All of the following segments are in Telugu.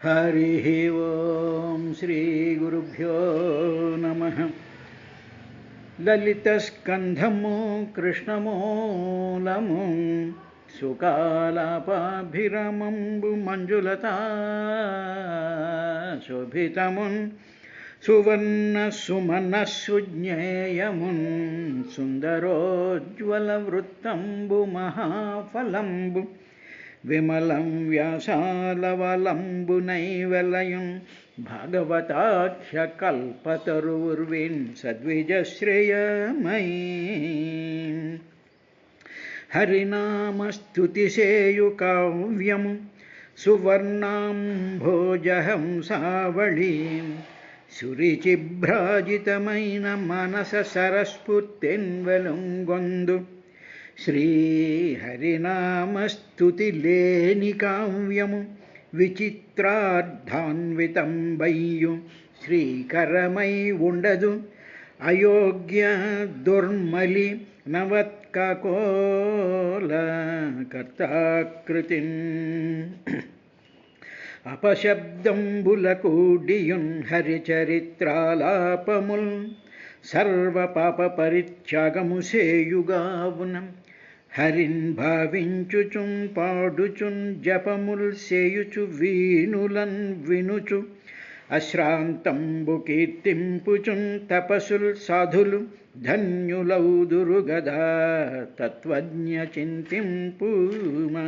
हरिः ओं श्रीगुरुभ्यो नमः। ललितस्कन्धमु कृष्णमूलमु सुकालापाभिरमम्बु मञ्जुलता शोभितमुन् सुवर्णसुमनस्सुज्ञेयमुन् सुन्दरोज्ज्वलवृत्तम्बु महाफलम्बु विमलं व्यासालवलम्बुनैवलयं भागवताख्यकल्पतरुर्विन् सद्विजश्रेयमयी हरिनामस्तुतिसेयुकाव्यं सुवर्णाम्भोजहंसावळीं సురిచిభ్రాజితమైన మనస సరస్ఫుర్తిన్వెలుంగొందు శ్రీహరినామస్తుతి లేని కావ్యము విచిత్రార్థాన్వితంబయ్యు శ్రీకరమై ఉండదు అయోగ్య దుర్మలి నవత్కకోల కర్తాకృతిన్ అపశబ్దంబులకూడియున్ హరిచరిత్రాలాపముల్ సర్వపాప పరిత్యాగము సేయుగావునం హరిన్ భావించుచున్ పాడుచున్ జపముల్ సేయుచు వీణులన్ వినుచు అశ్రాంతంబు కీర్తింపుచున్ తపసుల్ సాధులు ధన్యులౌదురు గదా తత్వజ్ఞ చింతింపుమా.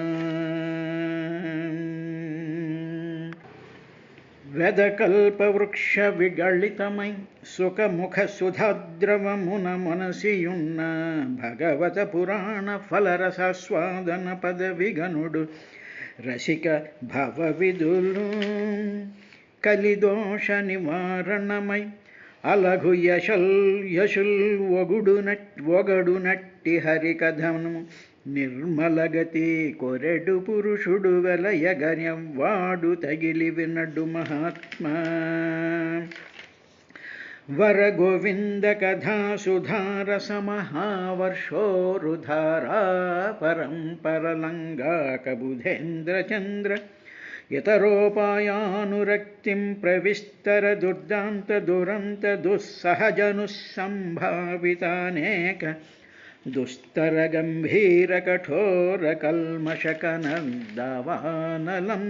వెదకల్పవృక్ష విగళితమై సుఖముఖ సుధాద్రవమున మనసియున్న భగవత పురాణ ఫలరసాస్వాదన పదవిగనుడు రసిక భవవిదులు కలిదోష నివారణమై అలఘు యశుల్ ఒగడు నట్టి హరికథను నిర్మలగతి కొరెడు పురుషుడు వెలయగన్యవాడు తగిలి వినడు మహాత్మా. వర గోవింద కథా సుధారసమహావర్షోరుధారా పరంపరలంగాక బుధేంద్రచంద్ర ఇతరోపాయానురక్తిం ప్రవిస్తర దుర్దాంత దురంత దుస్సహజనుస్సంభావితానేక దుస్తర గంభీర కఠోర కల్మషకనర్దావానలం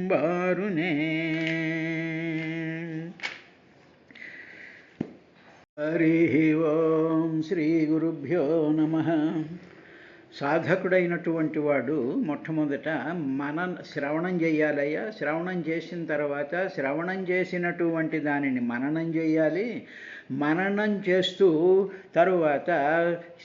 బారునే. హరి ఓం శ్రీ గురుభ్యో నమః. సాధకుడైనటువంటి వాడు మొట్టమొదట శ్రవణం చేయాలయ్యా. శ్రవణం చేసిన తర్వాత శ్రవణం చేసినటువంటి దానిని మననం చేయాలి. మననం చేస్తూ తరువాత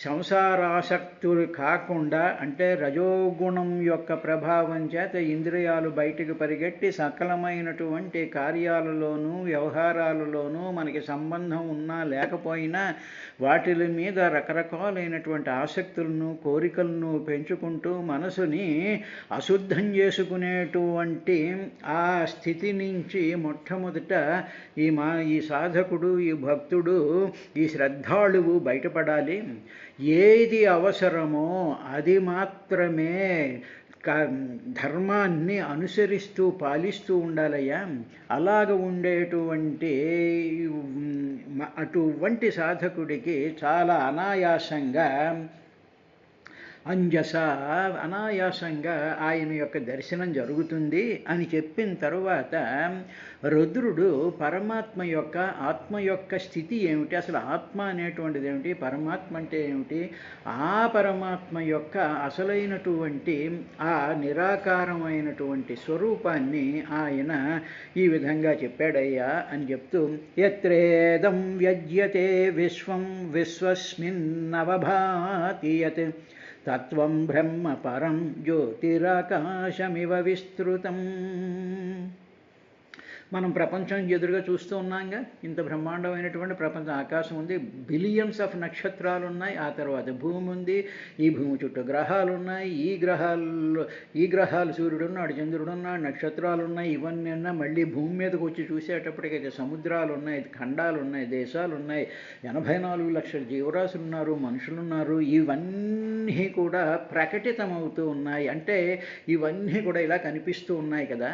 సంసారాసక్తులు కాకుండా, అంటే రజోగుణం యొక్క ప్రభావం చేత ఇంద్రియాలు బయటికి పరిగెట్టి సకలమైనటువంటి కార్యాలలోనూ వ్యవహారాలలోనూ మనకి సంబంధం ఉన్నా లేకపోయినా వాటి మీద రకరకాలైనటువంటి ఆసక్తులను కోరికలను పెంచుకుంటూ మనసుని అశుద్ధం చేసుకునేటువంటి ఆ స్థితి నుంచి మొట్టమొదట ఈ సాధకుడు, ఈ భక్తుడు, ఈ శ్రద్ధాళువు బయటపడాలి. ఏది అవసరమో అది మాత్రమే ధర్మాన్ని అనుసరిస్తూ పాలిస్తూ ఉండాలయ్యా. అలాగ ఉండేటువంటి అటువంటి సాధకుడికి చాలా అనాయాసంగా ఆయన యొక్క దర్శనం జరుగుతుంది అని చెప్పిన తరువాత రుద్రుడు పరమాత్మ యొక్క ఆత్మ యొక్క స్థితి ఏమిటి, అసలు ఆత్మ అనేటువంటిది ఏమిటి, పరమాత్మ అంటే ఏమిటి, ఆ పరమాత్మ యొక్క అసలైనటువంటి ఆ నిరాకారమైనటువంటి స్వరూపాన్ని ఆయన ఈ విధంగా చెప్పాడయ్యా అని చెప్తూ, యత్రేదం వ్యజ్యతే విశ్వం విశ్వస్మిన్నవభాతి యత్ తత్వం బ్రహ్మ పరం జ్యోతిరాకాశమివ విస్తృతం మనం ప్రపంచం ఎదురుగా చూస్తూ ఉన్నాంగా. ఇంత బ్రహ్మాండమైనటువంటి ప్రపంచం, ఆకాశం ఉంది, బిలియన్స్ ఆఫ్ నక్షత్రాలు ఉన్నాయి, ఆ తర్వాత భూమి ఉంది, ఈ భూమి చుట్టూ గ్రహాలు ఉన్నాయి, ఈ గ్రహాలు సూర్యుడు ఉన్నాడు, చంద్రుడు ఉన్నాడు, నక్షత్రాలు ఉన్నాయి, ఇవన్నీ ఉన్నా మళ్ళీ భూమి మీదకి వచ్చి చూసేటప్పటికైతే సముద్రాలు ఉన్నాయి, ఖండాలు ఉన్నాయి, దేశాలు ఉన్నాయి, 84 లక్షల జీవరాశులు ఉన్నారు, మనుషులు ఉన్నారు. ఇవన్నీ కూడా ప్రకటితమవుతూ ఉన్నాయి. అంటే ఇవన్నీ కూడా ఇలా కనిపిస్తూ ఉన్నాయి కదా.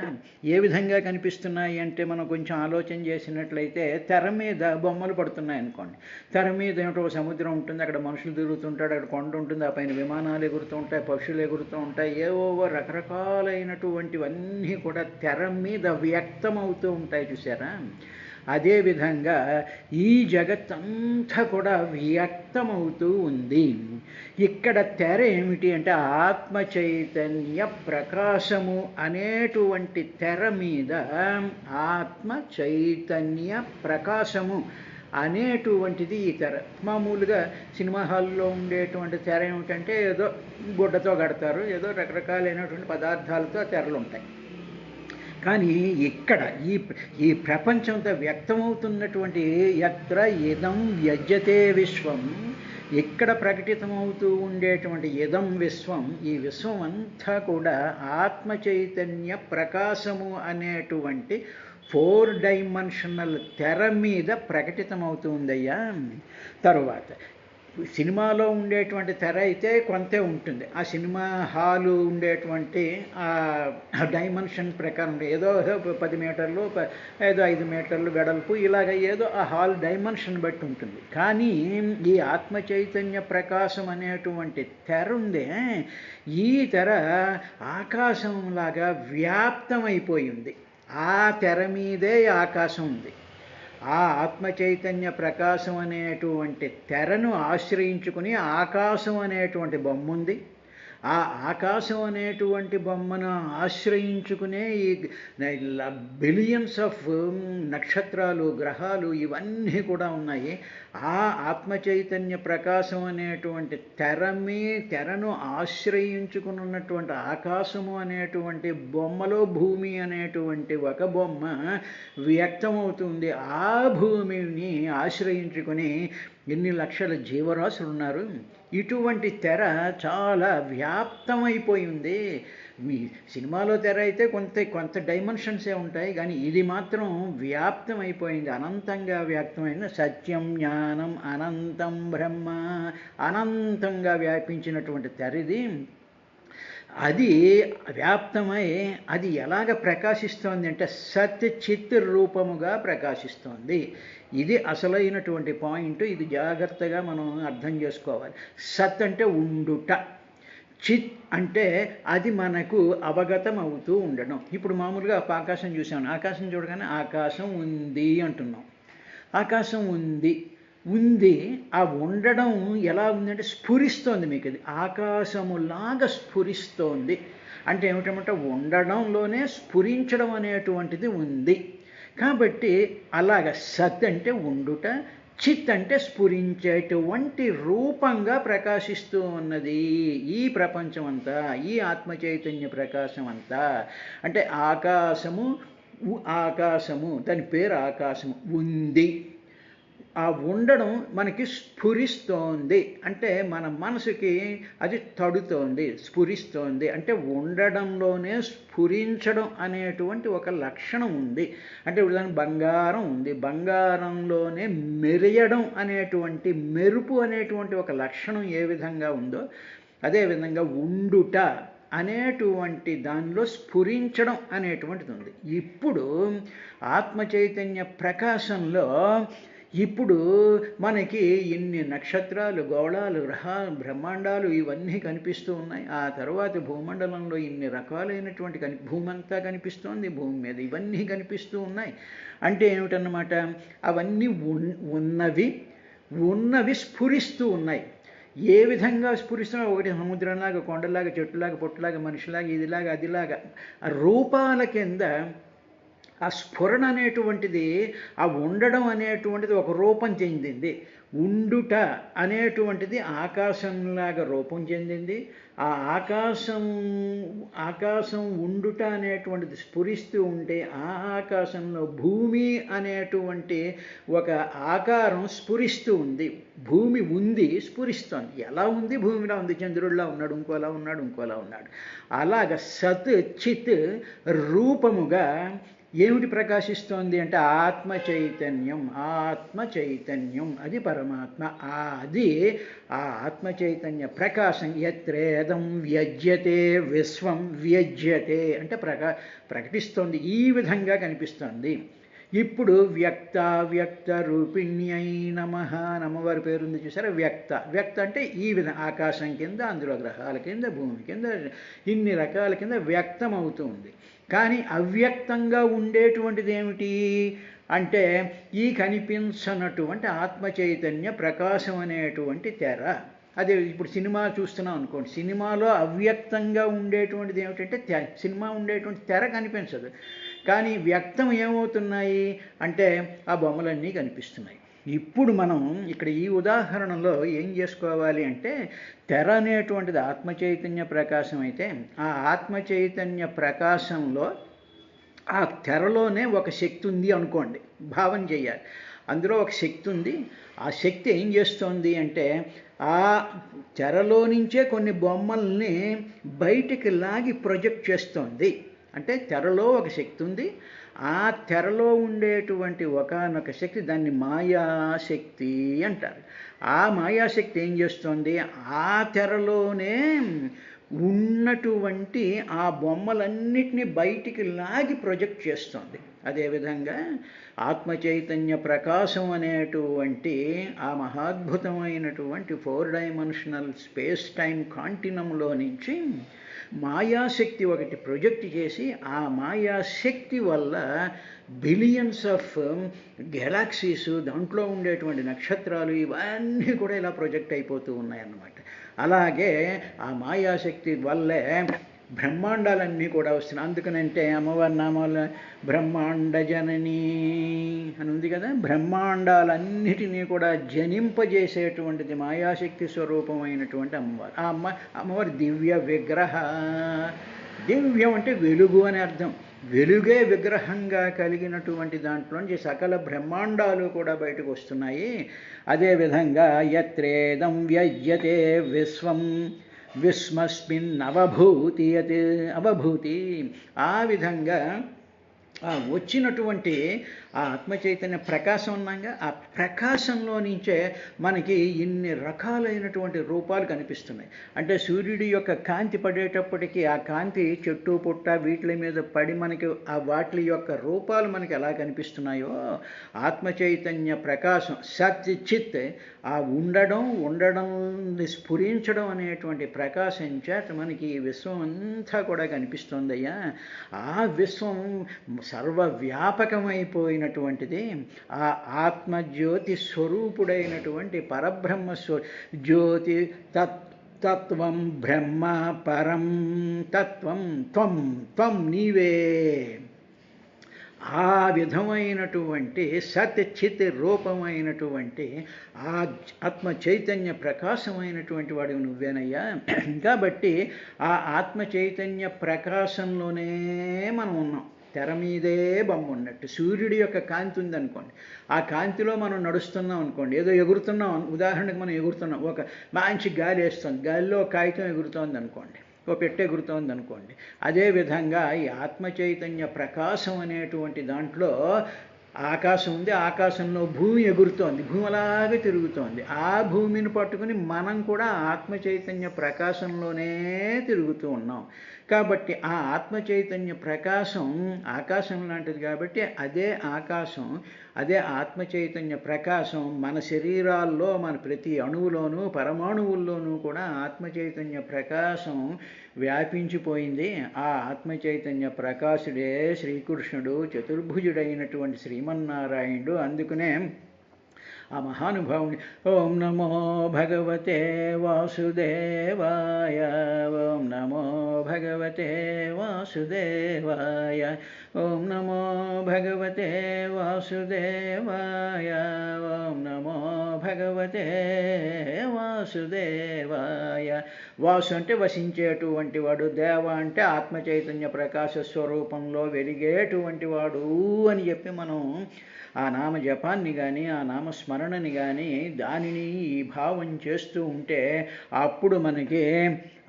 ఏ విధంగా కనిపిస్తున్నాయి అంటే మనం కొంచెం ఆలోచన చేసినట్లయితే తెర మీద బొమ్మలు పడుతున్నాయి అనుకోండి. తెర మీద ఏమిటో సముద్రం ఉంటుంది, అక్కడ మనుషులు తిరుగుతుంటాడు, అక్కడ కొండ ఉంటుంది, ఆ పైన విమానాలు ఎగురుతూ ఉంటాయి, పక్షులు ఎగురుతూ ఉంటాయి, ఏవో రకరకాలైనటువంటివన్నీ కూడా తెర మీద వ్యక్తమవుతూ ఉంటాయి, చూసారా. అదేవిధంగా ఈ జగత్తంతా కూడా వ్యక్తమవుతూ ఉంది. ఇక్కడ తెర ఏమిటి అంటే ఆత్మ చైతన్య ప్రకాశము అనేటువంటి తెర మీద ఆత్మ చైతన్య ప్రకాశము అనేటువంటిది ఈ తెర. మామూలుగా సినిమా హాల్లో ఉండేటువంటి తెర ఏమిటంటే ఏదో గుడ్డతో కడతారు, ఏదో రకరకాలైనటువంటి పదార్థాలతో తెరలు ఉంటాయి. కానీ ఇక్కడ ఈ ప్రపంచంతో వ్యక్తమవుతున్నటువంటి యత్ర ఇదం వ్యజ్యతే విశ్వం, ఇక్కడ ప్రకటితమవుతూ ఉండేటువంటి ఇదం విశ్వం, ఈ విశ్వం అంతా కూడా ఆత్మ చైతన్య ప్రకాశము అనేటువంటి 4 డైమెన్షనల్ తెర మీద ప్రకటితమవుతుందయ్యా. తరువాత సినిమాలో ఉండేటువంటి తెర అయితే కొంతే ఉంటుంది, ఆ సినిమా హాలు ఉండేటువంటి డైమెన్షన్ ప్రకారం ఏదో 10 మీటర్లు, ఏదో 5 మీటర్లు వెడల్పు, ఇలాగ ఏదో ఆ హాల్ డైమెన్షన్ బట్టి ఉంటుంది. కానీ ఈ ఆత్మ చైతన్య ప్రకాశం అనేటువంటి తెర ఉందే, ఈ తెర ఆకాశంలాగా వ్యాప్తమైపోయింది. ఆ తెర మీదే ఆకాశం ఉంది. ఆ ఆత్మ చైతన్య ప్రకాశం అనేటువంటి తెరను ఆశ్రయించుకుని ఆకాశం అనేటువంటి బొమ్మ ఉంది. ఆ ఆకాశం అనేటువంటి బొమ్మను ఆశ్రయించుకునే ఈ బిలియన్స్ ఆఫ్ నక్షత్రాలు, గ్రహాలు ఇవన్నీ కూడా ఉన్నాయి. ఆ ఆత్మ చైతన్య ప్రకాశం అనేటువంటి తెరను ఆశ్రయించుకుని ఉన్నటువంటి ఆకాశము అనేటువంటి బొమ్మలో భూమి అనేటువంటి ఒక బొమ్మ వ్యక్తమవుతుంది. ఆ భూమిని ఆశ్రయించుకుని ఎన్ని లక్షల జీవరాశులు ఉన్నారు. ఇటువంటి తెర చాలా వ్యాప్తమైపోయింది. మీ సినిమాలో తెర అయితే కొంత డైమెన్షన్సే ఉంటాయి, కానీ ఇది మాత్రం వ్యాప్తమైపోయింది, అనంతంగా వ్యాప్తమైన సత్యం జ్ఞానం అనంతం బ్రహ్మ, అనంతంగా వ్యాపించినటువంటి తెర ఇది. అది వ్యాప్తమై అది ఎలాగ ప్రకాశిస్తోంది అంటే సత్ చిత్ రూపముగా ప్రకాశిస్తోంది. ఇది అసలైనటువంటి పాయింట్. ఇది జాగ్రత్తగా మనం అర్థం చేసుకోవాలి. సత్ అంటే ఉండుట, చిత్ అంటే అది మనకు అవగతం అవుతూ ఉండడం. ఇప్పుడు మామూలుగా ఆకాశం చూసాను, ఆకాశం చూడగానే ఆకాశం ఉంది అంటున్నాం. ఆకాశం ఉంది, ఆ ఉండడం ఎలా ఉందంటే స్ఫురిస్తోంది. మీకు అది ఆకాశములాగా స్ఫురిస్తోంది. అంటే ఏమిటంటే ఉండడంలోనే స్ఫురించడం అనేటువంటిది ఉంది. కాబట్టి అలాగ సత్ అంటే ఉండుట, చిత్ అంటే స్ఫురించేటువంటి రూపంగా ప్రకాశిస్తూ ఉన్నది ఈ ప్రపంచం అంతా, ఈ ఆత్మ చైతన్య ప్రకాశం అంతా. అంటే ఆకాశము దాని పేరు ఆకాశము ఉంది. ఆ ఉండడం మనకి స్ఫురిస్తోంది అంటే మన మనసుకి అది తడుతోంది, స్ఫురిస్తోంది. అంటే ఉండడంలోనే స్ఫురించడం అనేటువంటి ఒక లక్షణం ఉంది. అంటే ఇప్పుడు దాని బంగారం ఉంది, బంగారంలోనే మెరియడం అనేటువంటి మెరుపు అనేటువంటి ఒక లక్షణం ఏ విధంగా ఉందో అదేవిధంగా ఉండుట అనేటువంటి దానిలో స్ఫురించడం అనేటువంటిది ఉంది. ఇప్పుడు ఆత్మ చైతన్య ప్రకాశంలో ఇప్పుడు మనకి ఇన్ని నక్షత్రాలు, గోళాలు, బ్రహ్మాండాలు ఇవన్నీ కనిపిస్తూ ఉన్నాయి. ఆ తర్వాత భూమండలంలో ఇన్ని రకాలైనటువంటి భూమి అంతా కనిపిస్తోంది, భూమి మీద ఇవన్నీ కనిపిస్తూ ఉన్నాయి. అంటే ఏమిటన్నమాట, అవన్నీ ఉన్నవి స్ఫురిస్తూ ఉన్నాయి. ఏ విధంగా స్ఫురిస్తున్నా, ఒకటి సముద్రంలాగా, కొండలాగా, చెట్టులాగా, పొట్టులాగా, మనిషిలాగా, ఇదిలాగా, అదిలాగా రూపాల కింద ఆ స్ఫురణ అనేటువంటిది, ఆ ఉండడం అనేటువంటిది ఒక రూపం చెందింది. ఉండుట అనేటువంటిది ఆకాశంలాగా రూపం చెందింది. ఆ ఆకాశం ఉండుట అనేటువంటిది స్ఫురిస్తూ ఉంటే ఆ ఆకాశంలో భూమి అనేటువంటి ఒక ఆకారం స్ఫురిస్తూ ఉంది. భూమి ఉంది, స్ఫురిస్తోంది. ఎలా ఉంది? భూమిలా ఉంది. చంద్రుడిలా ఉన్నాడు, ఇంకోలా ఉన్నాడు, ఇంకోలా ఉన్నాడు. అలాగ సత్ చిత్ రూపముగా ఏమిటి ప్రకాశిస్తోంది అంటే ఆత్మ చైతన్యం, అది పరమాత్మ. అది ఆ ఆత్మ చైతన్య ప్రకాశం. యత్రేదం వ్యజ్యతే విశ్వం వ్యజ్యతే అంటే ప్రకటిస్తోంది. ఈ విధంగా కనిపిస్తోంది. ఇప్పుడు వ్యక్త రూపిణ్యై నమః, అమ్మవారి పేరుంది చూసారా, వ్యక్త అంటే ఈ విధంగా ఆకాశం కింద, అందులో గ్రహాల కింద, భూమి కింద, ఇన్ని రకాల కింద వ్యక్తం అవుతుంది. కానీ అవ్యక్తంగా ఉండేటువంటిది ఏమిటి అంటే ఈ కనిపించనటువంటి ఆత్మ చైతన్య ప్రకాశం అనేటువంటి తెర. అదే ఇప్పుడు సినిమా చూస్తున్నాం అనుకోండి, సినిమాలో అవ్యక్తంగా ఉండేటువంటిది ఏమిటంటే సినిమా ఉండేటువంటి తెర కనిపించదు. కానీ వ్యక్తం ఏమవుతున్నాయి అంటే ఆ బొమ్మలన్నీ కనిపిస్తున్నాయి. ఇప్పుడు మనం ఇక్కడ ఈ ఉదాహరణలో ఏం చేసుకోవాలి అంటే తెర అనేటువంటిది ఆత్మ చైతన్య ప్రకాశం అయితే ఆ ఆత్మ చైతన్య ప్రకాశంలో ఆ తెరలోనే ఒక శక్తి ఉంది అనుకోండి, భావన చేయాలి. అందులో ఒక శక్తి ఉంది. ఆ శక్తి ఏం చేస్తోంది అంటే ఆ తెరలో నుంచే కొన్ని బొమ్మల్ని బయటికి లాగి ప్రొజెక్ట్ చేస్తోంది. అంటే తెరలో ఒక శక్తి ఉంది. ఆ తెరలో ఉండేటువంటి ఒకానొక శక్తి, దాన్ని మాయాశక్తి అంటారు. ఆ మాయాశక్తి ఏం చేస్తోంది, ఆ తెరలోనే ఉన్నటువంటి ఆ బొమ్మలన్నిటినీ బయటికి లాగి ప్రొజెక్ట్ చేస్తోంది. అదేవిధంగా ఆత్మ చైతన్య ప్రకాశం అనేటువంటి ఆ మహాద్భుతమైనటువంటి 4 డైమెన్షనల్ స్పేస్ టైం కాంటినంలో నుంచి మాయాశక్తి ఒకటి ప్రొజెక్ట్ చేసి ఆ మాయాశక్తి వల్ల బిలియన్స్ ఆఫ్ గెలాక్సీస్, దాంట్లో ఉండేటువంటి నక్షత్రాలు ఇవన్నీ కూడా ఇలా ప్రొజెక్ట్ అయిపోతూ ఉన్నాయన్నమాట. అలాగే ఆ మాయాశక్తి వల్లే బ్రహ్మాండాలన్నీ కూడా వస్తున్నాయి. అందుకనంటే అమ్మవారి నామాల బ్రహ్మాండ జనని అని ఉంది కదా, బ్రహ్మాండాలన్నిటినీ కూడా జనింపజేసేటువంటిది మాయాశక్తి స్వరూపమైనటువంటి అమ్మవారు. ఆ అమ్మవారి దివ్య విగ్రహ. దివ్యం అంటే వెలుగు అని అర్థం. వెలుగే విగ్రహంగా కలిగినటువంటి దాంట్లోంచి సకల బ్రహ్మాండాలు కూడా బయటకు వస్తున్నాయి. అదేవిధంగా యత్రేదం వ్యజ్యతే విశ్వం విస్మస్మిన్ అవభూతి. ఆ విధంగా వచ్చినటువంటి ఆ ఆత్మచైతన్య ప్రకాశం ఉన్నాగా, ఆ ప్రకాశంలో నుంచే మనకి ఇన్ని రకాలైనటువంటి రూపాలు కనిపిస్తున్నాయి. అంటే సూర్యుడి యొక్క కాంతి పడేటప్పటికీ ఆ కాంతి చెట్టు పుట్ట వీటి మీద పడి మనకి ఆ వాటి యొక్క రూపాలు మనకి ఎలా కనిపిస్తున్నాయో ఆత్మచైతన్య ప్రకాశం సత్ చిత్ ఆ ఉండడం స్ఫురించడం అనేటువంటి ప్రకాశం చేత మనకి ఈ విశ్వం అంతా కూడా కనిపిస్తోందయ్యా. ఆ విశ్వం సర్వవ్యాపకమైపోయినటువంటిది. ఆ ఆత్మజ్యోతి స్వరూపుడైనటువంటి పరబ్రహ్మ జ్యోతి తత్వం బ్రహ్మ పరం తత్వం త్వం నీవే. ఆ విధమైనటువంటి సత్ చిత్ రూపమైనటువంటి ఆ ఆత్మ చైతన్య ప్రకాశమైనటువంటి వాడు నువ్వేనయ్యా. కాబట్టి ఆ ఆత్మ చైతన్య ప్రకాశంలోనే మనం ఉన్నాం. తెర మీదే బొమ్మ ఉన్నట్టు. సూర్యుడి యొక్క కాంతి ఉందనుకోండి, ఆ కాంతిలో మనం నడుస్తున్నాం అనుకోండి, ఏదో ఎగురుతున్నాం, ఉదాహరణకు మనం ఎగురుతున్నాం, ఒక మంచి గాలి వేస్తుంది, గాలిలో కాగితం ఎగురుతోంది అనుకోండి, ఓ పెట్టె ఎగురుతోంది అనుకోండి. అదేవిధంగా ఈ ఆత్మ చైతన్య ప్రకాశం అనేటువంటి దాంట్లో ఆకాశం ఉంది, ఆకాశంలో భూమి ఎగురుతోంది, భూమి అలాగే తిరుగుతోంది. ఆ భూమిని పట్టుకుని మనం కూడా ఆత్మ చైతన్య ప్రకాశంలోనే తిరుగుతూ ఉన్నాం. కాబట్టి ఆ ఆత్మ చైతన్య ప్రకాశం ఆకాశం లాంటిది. కాబట్టి అదే ఆకాశం, అదే ఆత్మ చైతన్య ప్రకాశం మన శరీరాల్లో, మన ప్రతి అణువులోనూ పరమాణువుల్లోనూ కూడా ఆత్మ చైతన్య ప్రకాశం వ్యాపించిపోయింది. ఆ ఆత్మ చైతన్య ప్రకాశుడే శ్రీకృష్ణుడు, చతుర్భుజుడైనటువంటి శ్రీమన్నారాయణుడు. అందుకనే ఆ మహానుభావుని ఓం నమో భగవతే వాసుదేవాయ, ఓం నమో భగవతే వాసుదేవాయ, ఓం నమో భగవతే వాసుదేవాయ. ఓం నమో భగవతే వాసుదేవాయ. వాసు అంటే వసించేటువంటి వాడు, దేవ అంటే ఆత్మ చైతన్య ప్రకాశ స్వరూపంలో వెలిగేటువంటి వాడు అని చెప్పి మనం ఆ నామ జపాన్ని కానీ ఆ నామస్మరణని కానీ దానిని ఈ భావం చేస్తూ ఉంటే అప్పుడు మనకి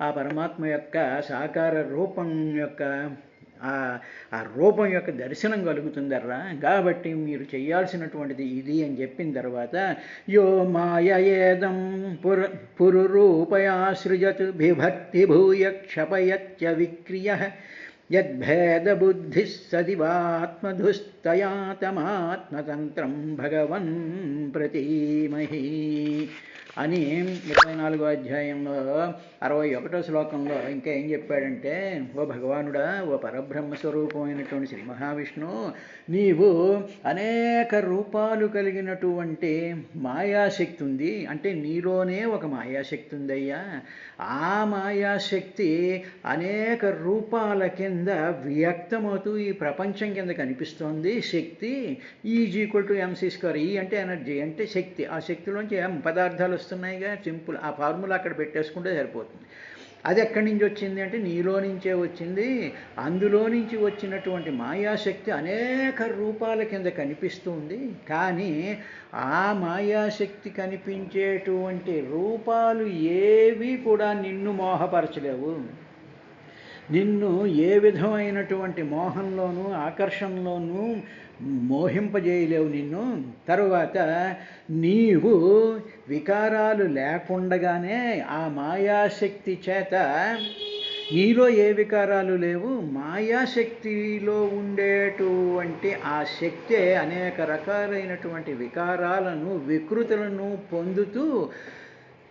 ఆ పరమాత్మ యొక్క సాకార రూపం యొక్క ఆ రూపం యొక్క దర్శనం కలుగుతుందర్రా. కాబట్టి మీరు చేయాల్సినటువంటిది ఇది అని చెప్పిన తర్వాత యో మాయేదం పురురూపయాసృజత్ బిభక్తి భూయ క్షపయత్య విక్రియ యద్భేదబుద్ధిः సదివాత్మధుస్తయా తమాత్మతంత్రం భగవన్ ప్రతీమహి అని 24వ అధ్యాయంలో 61వ శ్లోకంలో ఇంకా ఏం చెప్పాడంటే, ఓ భగవానుడా, ఓ పరబ్రహ్మ స్వరూపమైనటువంటి శ్రీ మహావిష్ణువు, నీవు అనేక రూపాలు కలిగినటువంటి మాయాశక్తి ఉంది. అంటే నీలోనే ఒక మాయాశక్తి ఉందయ్యా. ఆ మాయాశక్తి అనేక రూపాల కింద వ్యక్తమవుతూ ఈ ప్రపంచం కింద కనిపిస్తోంది. శక్తి E=mc². ఈ అంటే ఎనర్జీ, అంటే శక్తి. ఆ శక్తిలోంచి పదార్థాలు వస్తున్నాయిగా, సింపుల్. ఆ ఫార్ములా అక్కడ పెట్టేసుకుంటే సరిపోతుంది. అది ఎక్కడి నుంచి వచ్చింది అంటే నీలో నుంచే వచ్చింది. అందులో నుంచి వచ్చినటువంటి మాయాశక్తి అనేక రూపాల కింద కనిపిస్తుంది. కానీ ఆ మాయాశక్తి కనిపించేటువంటి రూపాలు ఏవి కూడా నిన్ను మోహపరచలేవు. నిన్ను ఏ విధమైనటువంటి మోహంలోనూ ఆకర్షణలోనూ మోహింపజేయలేవు నిన్ను. తరువాత నీవు వికారాలు లేకుండగానే ఆ మాయాశక్తి చేత నీలో ఏ వికారాలు లేవు. మాయాశక్తిలో ఉండేటువంటి ఆ శక్తే అనేక రకాలైనటువంటి వికారాలను వికృతులను పొందుతూ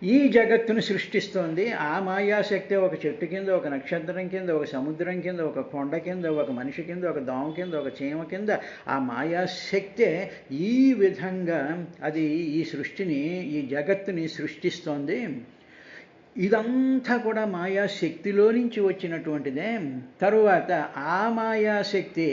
ఈ జగత్తును సృష్టిస్తోంది. ఆ మాయాశక్తి ఒక చెట్టు కింద, ఒక నక్షత్రం కింద, ఒక సముద్రం కింద, ఒక కొండ కింద, ఒక మనిషి కింద, ఒక దోమ కింద, ఒక చీమ కింద ఆ మాయాశక్తే ఈ విధంగా అది ఈ సృష్టిని, ఈ జగత్తుని సృష్టిస్తోంది. ఇదంతా కూడా మాయాశక్తిలో నుంచి వచ్చినటువంటిదే. తరువాత ఆ మాయాశక్తి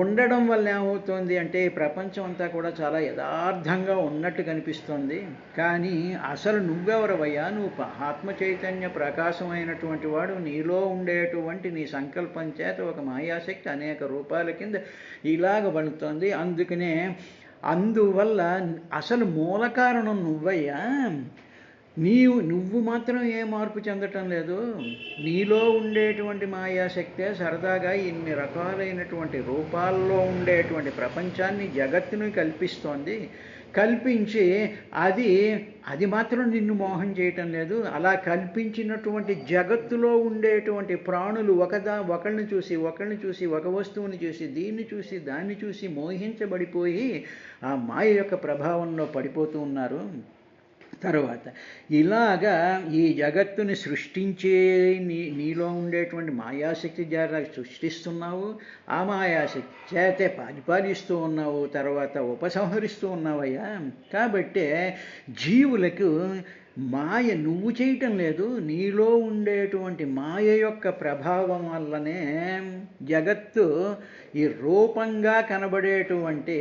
ఉండడం వల్ల ఏమవుతుంది అంటే ప్రపంచం అంతా కూడా చాలా యథార్థంగా ఉన్నట్టు కనిపిస్తుంది. కానీ అసలు నువ్వెవరవయ్యా? నువ్వు ఆత్మ చైతన్య ప్రకాశమైనటువంటి వాడు. నీలో ఉండేటువంటి నీ సంకల్పం చేత ఒక మాయాశక్తి అనేక రూపాల కింద ఇలాగ పడుతోంది. అందువల్ల అసలు మూల కారణం నువ్వయ్యా. నువ్వు మాత్రం ఏ మార్పు చెందటం లేదు. నీలో ఉండేటువంటి మాయాశక్తే సరదాగా ఇన్ని రకాలైనటువంటి రూపాల్లో ఉండేటువంటి ప్రపంచాన్ని, జగత్తుని కల్పిస్తోంది. కల్పించి అది మాత్రం నిన్ను మోహం చేయటం లేదు. అలా కల్పించినటువంటి జగత్తులో ఉండేటువంటి ప్రాణులు ఒకళ్ళని చూసి ఒక వస్తువుని చూసి దీన్ని చూసి దాన్ని చూసి మోహించబడిపోయి ఆ మాయ యొక్క ప్రభావంలో పడిపోతూ ఉన్నారు. తర్వాత ఇలాగా ఈ జగత్తుని సృష్టించే నీలో ఉండేటువంటి మాయాశక్తి ద్వారా సృష్టిస్తున్నావు. ఆ మాయాశక్తి చేతే పరిపాలిస్తూ ఉన్నావు, తర్వాత ఉపసంహరిస్తూ ఉన్నావయ్యా. కాబట్టే జీవులకు మాయ నువ్వు చేయటం లేదు. నీలో ఉండేటువంటి మాయ యొక్క ప్రభావం వల్లనే జగత్తు ఈ రూపంగా కనబడేటువంటి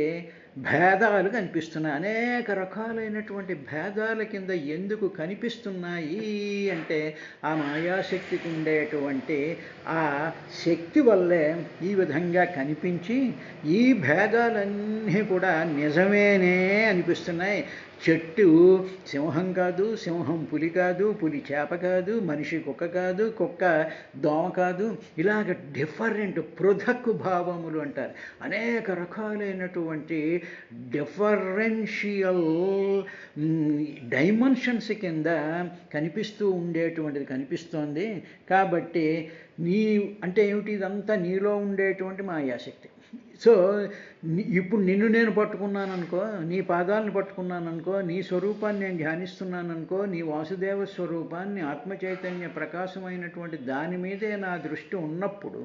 భేదాలు కనిపిస్తున్నాయి. అనేక రకాలైనటువంటి భేదాల కింద ఎందుకు కనిపిస్తున్నాయి అంటే ఆ మాయాశక్తికి ఉండేటువంటి ఆ శక్తి వల్లే ఈ విధంగా కనిపించి ఈ భేదాలన్నీ కూడా నిజమేనే అనిపిస్తున్నాయి. చెట్టు సింహం కాదు, సింహం పులి కాదు, పులి చేప కాదు, మనిషి కుక్క కాదు, కుక్క దోమ కాదు. ఇలాగ డిఫరెంట్ పృథక్ భావములు అంటారు. అనేక రకాలైనటువంటి డిఫరెన్షియల్ డైమెన్షన్స్ కింద కనిపిస్తూ ఉండేటువంటిది కనిపిస్తోంది. కాబట్టి అంటే ఏమిటి? ఇదంతా నీలో ఉండేటువంటి మాయాశక్తి. సో ఇప్పుడు నిన్ను నేను పట్టుకున్నాననుకో, నీ పాదాలను పట్టుకున్నాననుకో, నీ స్వరూపాన్ని నేను ధ్యానిస్తున్నాననుకో, నీ వాసుదేవ స్వరూపాన్ని, ఆత్మచైతన్య ప్రకాశమైనటువంటి దాని మీదే నా దృష్టి ఉన్నప్పుడు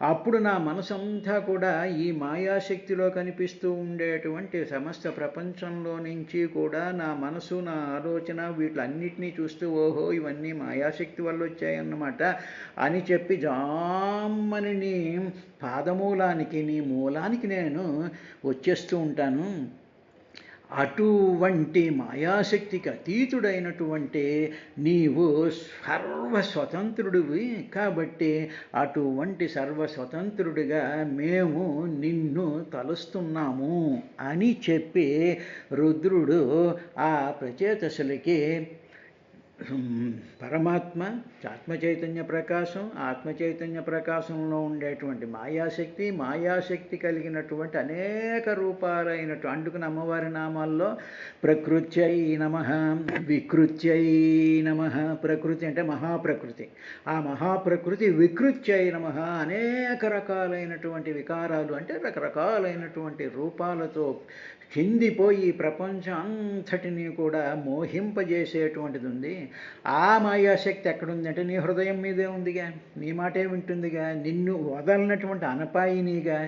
అప్పుడు నా మనసంతా కూడా ఈ మాయాశక్తిలో కనిపిస్తూ ఉండేటువంటి సమస్త ప్రపంచంలో నుంచి కూడా నా మనసు, నా ఆలోచన వీటిలన్నిటినీ చూస్తూ ఓహో ఇవన్నీ మాయాశక్తి వల్ల వచ్చాయన్నమాట అని చెప్పి జామ్మని నీ పాదమూలానికి, నీ మూలానికి నేను వచ్చేస్తూ ఉంటాను. అటువంటి మాయాశక్తికి అతీతుడైనటువంటి నీవు సర్వస్వతంత్రుడివి కాబట్టి అటువంటి సర్వస్వతంత్రుడిగా మేము నిన్ను తలుస్తున్నాము అని చెప్పి రుద్రుడు ఆ ప్రచేతసులకి పరమాత్మ ఆత్మచైతన్య ప్రకాశం, ఆత్మచైతన్య ప్రకాశంలో ఉండేటువంటి మాయాశక్తి కలిగినటువంటి అనేక రూపాలైనటువంటి అందుకుని అమ్మవారి నామాల్లో ప్రకృత్యై నమః, వికృత్యై నమః. ప్రకృతి అంటే మహాప్రకృతి, ఆ మహాప్రకృతి వికృత్యై నమః. అనేక రకాలైనటువంటి వికారాలు అంటే రకరకాలైనటువంటి రూపాలతో కిందిపోయి ప్రపంచం అంతటినీ కూడా మోహింపజేసేటువంటిది ఉంది. ఆ మాయాశక్తి ఎక్కడుందంటే నీ హృదయం మీదే ఉందిగా, నీ మాటే వింటుందిగా, నిన్ను వదలనటువంటి అనపాయినిగా.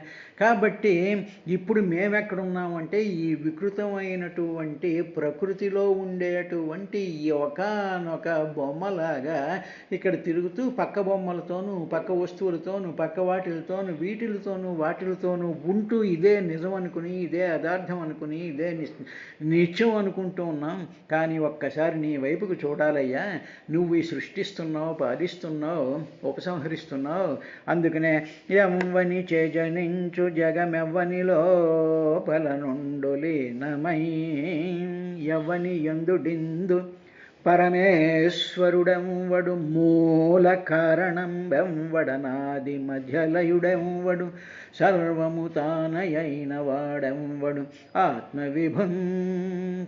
కాబట్టి ఇప్పుడు మేమెక్కడున్నామంటే ఈ వికృతమైనటువంటి ప్రకృతిలో ఉండేటువంటి ఒకానొక బొమ్మలాగా ఇక్కడ తిరుగుతూ పక్క బొమ్మలతోనూ, పక్క వస్తువులతోనూ, పక్క వాటిలతోనూ, వాటిలతోనూ ఉంటూ ఇదే నిజం అనుకుని, ఇదే యథార్థం అనుకుని, ఇదే నిత్యం అనుకుంటూ ఉన్నాం. కానీ ఒక్కసారి నీ వైపుకు చూడాలయ్యా, నువ్వు ఈ సృష్టిస్తున్నావు, పాలిస్తున్నావు, ఉపసంహరిస్తున్నావు. అందుకనే ఎవ్వని చేజనించు జగమెవ్వని లోపల నుండు లీనమై ఎవ్వని యందుడిందు పరమేశ్వరుడెంవడు, మూల కారణం వెంవడనాది మధ్యలయుడెంవడు, సర్వము తానయైన వాడెంవడు, ఆత్మవిభుం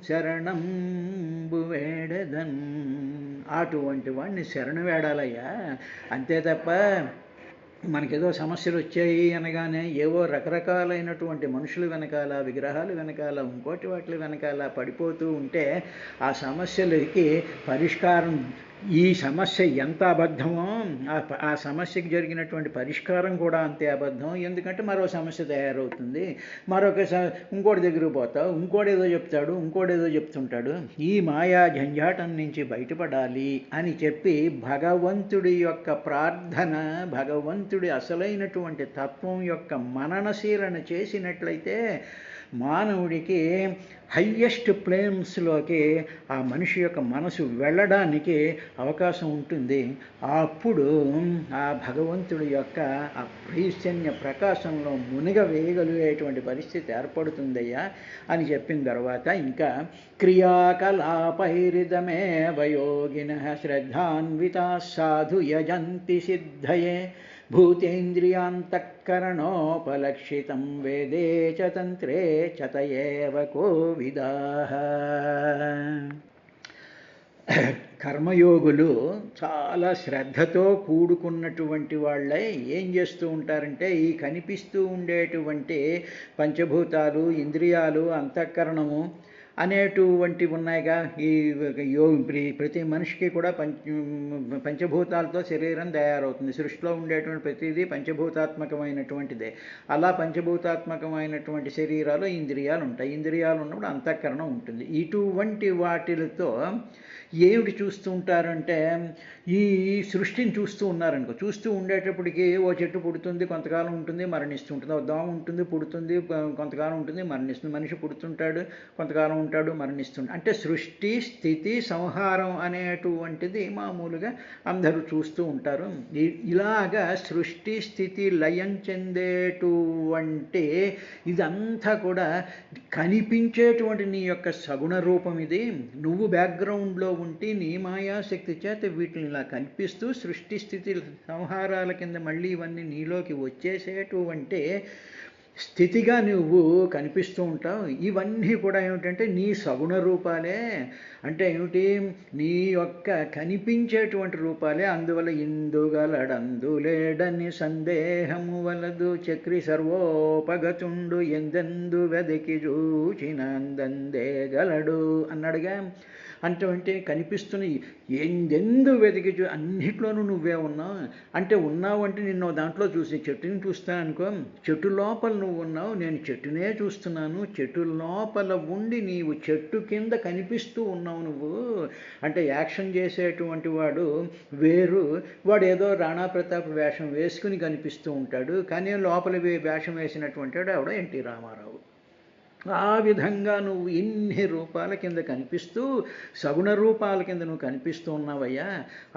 శరణంబు వేడెదన్. అటువంటి వాడిని శరణు వేడాలయ్యా, అంతే తప్ప మనకేదో సమస్యలు వచ్చాయి అనగానే ఏవో రకరకాలైనటువంటి మనుషులు వెనకాల, విగ్రహాలు వెనకాల, ఇంకోటి వాటి వెనకాల పడిపోతూ ఉంటే ఆ సమస్యలకి పరిష్కారం, ఈ సమస్య ఎంత అబద్ధమో ఆ సమస్యకి జరిగినటువంటి పరిష్కారం కూడా అంతే అబద్ధం. ఎందుకంటే మరో సమస్య తయారవుతుంది, ఇంకోటి దగ్గరకు పోతావు, ఇంకోటేదో చెప్తాడు, ఇంకోటేదో చెప్తుంటాడు. ఈ మాయా జంజాటం నుంచి బయటపడాలి అని చెప్పి భగవంతుడి యొక్క ప్రార్థన, భగవంతుడి అసలైనటువంటి తత్వం యొక్క మననశీలన చేసినట్లయితే మానవుడికి హయ్యెస్ట్ ప్లేన్స్లోకి ఆ మనిషి యొక్క మనసు వెళ్ళడానికి అవకాశం ఉంటుంది. అప్పుడు ఆ భగవంతుడి యొక్క ఆ చైతన్య ప్రకాశంలో మునిగవేయగలిగేటువంటి పరిస్థితి ఏర్పడుతుందయ్యా అని చెప్పిన తర్వాత ఇంకా క్రియాకలాపైరిదమేవ యోగినః శ్రద్ధాన్వితా సాధు యజంతి సిద్ధయే భూతేంద్రియాంతఃకరణోపలక్షితం వేదే చ తంత్రే చ తయేవ కోవిదాః. కర్మయోగులు చాలా శ్రద్ధతో కూడుకున్నటువంటి వాళ్ళే ఏం చేస్తూ ఉంటారంటే ఈ కనిపిస్తూ ఉండేటువంటి పంచభూతాలు, ఇంద్రియాలు, అంతఃకరణము అనేటువంటివి ఉన్నాయిగా. ఈ ప్రతి మనిషికి కూడా పంచభూతాలతో శరీరం తయారవుతుంది. సృష్టిలో ఉండేటువంటి ప్రతిదీ పంచభూతాత్మకమైనటువంటిదే. అలా పంచభూతాత్మకమైనటువంటి శరీరాలు, ఇంద్రియాలు ఉంటాయి. ఇంద్రియాలు ఉన్నప్పుడు అంతఃకరణం ఉంటుంది. ఇటువంటి వాటిలతో ఏమిటి చూస్తూ ఉంటారంటే ఈ సృష్టిని చూస్తూ ఉన్నారనుకో, చూస్తూ ఉండేటప్పటికి ఓ చెట్టు పుడుతుంది, కొంతకాలం ఉంటుంది, మరణిస్తుంటుంది. ఓ దోమ ఉంటుంది, పుడుతుంది, కొంతకాలం ఉంటుంది, మరణిస్తుంది. మనిషి పుడుతుంటాడు, కొంతకాలం ఉంటాడు, మరణిస్తుంటాడు. అంటే సృష్టి, స్థితి, సంహారం అనేటువంటిది మామూలుగా అందరూ చూస్తూ ఉంటారు. ఇలాగా సృష్టి, స్థితి, లయం చెందేటువంటి ఇదంతా కూడా కనిపించేటువంటి నీ యొక్క సగుణ రూపం ఇది. నువ్వు బ్యాక్గ్రౌండ్లో ఉంటే నీ మాయాశక్తి చేత వీటిని ఇలా కనిపిస్తూ సృష్టి, స్థితి, సంహారాల కింద మళ్ళీ ఇవన్నీ నీలోకి వచ్చేసేటువంటి స్థితిగా నువ్వు కనిపిస్తూ ఉంటావు. ఇవన్నీ కూడా ఏమిటంటే నీ సగుణ రూపాలే. అంటే ఏమిటి, నీ యొక్క కనిపించేటువంటి రూపాలే. అందువల్ల ఇందుగలడందులేడని సందేహము వలదు, చక్రి సర్వోపగతుండు ఎందెందు వెదకి చూచినందే గలడు అన్నాడుగా. అంటే కనిపిస్తున్న ఎందెందు వెతికి అన్నిట్లోనూ నువ్వే ఉన్నావు. అంటే ఉన్నావు అంటే నిన్ను దాంట్లో చూసి చెట్టుని చూస్తాను అనుకో, చెట్టు లోపల నువ్వు ఉన్నావు, నేను చెట్టునే చూస్తున్నాను. చెట్టు లోపల ఉండి నీవు చెట్టు కింద కనిపిస్తూ ఉన్నావు నువ్వు. అంటే యాక్షన్ చేసేటువంటి వాడు వేరు, వాడు ఏదో రాణా ప్రతాప్ వేషం వేసుకుని కనిపిస్తూ ఉంటాడు. కానీ లోపల వేషం వేసినటువంటి వాడు ఎవడో ఎన్టీ రామారావు. ఆ విధంగా నువ్వు ఇన్ని రూపాల కింద కనిపిస్తూ సగుణ రూపాల కింద నువ్వు కనిపిస్తూ ఉన్నావయ్యా.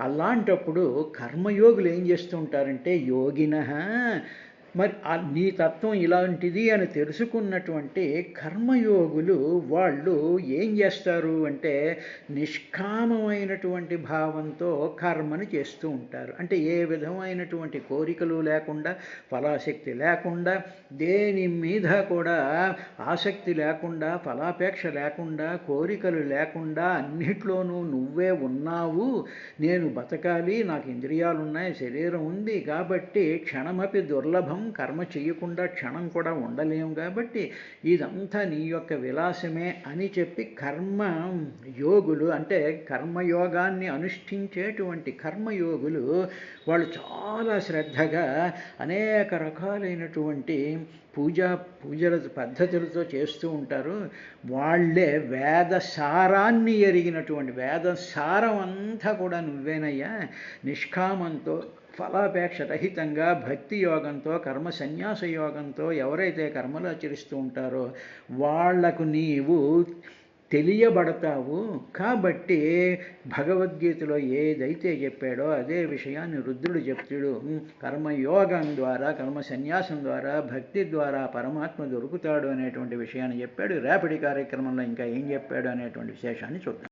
అలాంటప్పుడు కర్మయోగులు ఏం చేస్తూ ఉంటారంటే యోగినః, మరి నీ తత్వం ఇలాంటిది అని తెలుసుకున్నటువంటి కర్మయోగులు వాళ్ళు ఏం చేస్తారు అంటే నిష్కామమైనటువంటి భావంతో కర్మని చేస్తూ ఉంటారు. అంటే ఏ విధమైనటువంటి కోరికలు లేకుండా, ఫలాశక్తి లేకుండా, దేని మీద కూడా ఆసక్తి లేకుండా, ఫలాపేక్ష లేకుండా, కోరికలు లేకుండా అన్నిట్లోనూ నువ్వే ఉన్నావు. నేను బతకాలి, నాకు ఇంద్రియాలు ఉన్నాయి, శరీరం ఉంది కాబట్టి క్షణమపి దుర్లభం, కర్మ చేయకుండా క్షణం కూడా ఉండలేము కాబట్టి ఇదంతా నీ యొక్క విలాసమే అని చెప్పి కర్మ యోగులు, అంటే కర్మయోగాన్ని అనుష్ఠించేటువంటి కర్మయోగులు వాళ్ళు చాలా శ్రద్ధగా అనేక రకాలైనటువంటి పూజల పద్ధతులతో చేస్తూ ఉంటారు. వాళ్ళే వేద సారాన్ని ఎరిగినటువంటి, వేద సారం అంతా కూడా నువ్వేనయ్యా. నిష్కామంతో, ఫలాపేక్ష రహితంగా, భక్తి యోగంతో, కర్మ సన్యాస యోగంతో ఎవరైతే కర్మలు ఆచరిస్తూ ఉంటారో వాళ్లకు నీవు తెలియబడతావు. కాబట్టి భగవద్గీతలో ఏదైతే చెప్పాడో అదే విషయాన్ని రుద్రుడు చెప్తాడు. కర్మయోగం ద్వారా, కర్మ సన్యాసం ద్వారా, భక్తి ద్వారా పరమాత్మ దొరుకుతాడు అనేటువంటి విషయాన్ని చెప్పాడు. రేపటి కార్యక్రమంలో ఇంకా ఏం చెప్పాడు అనేటువంటి విశేషాన్ని చూద్దాం.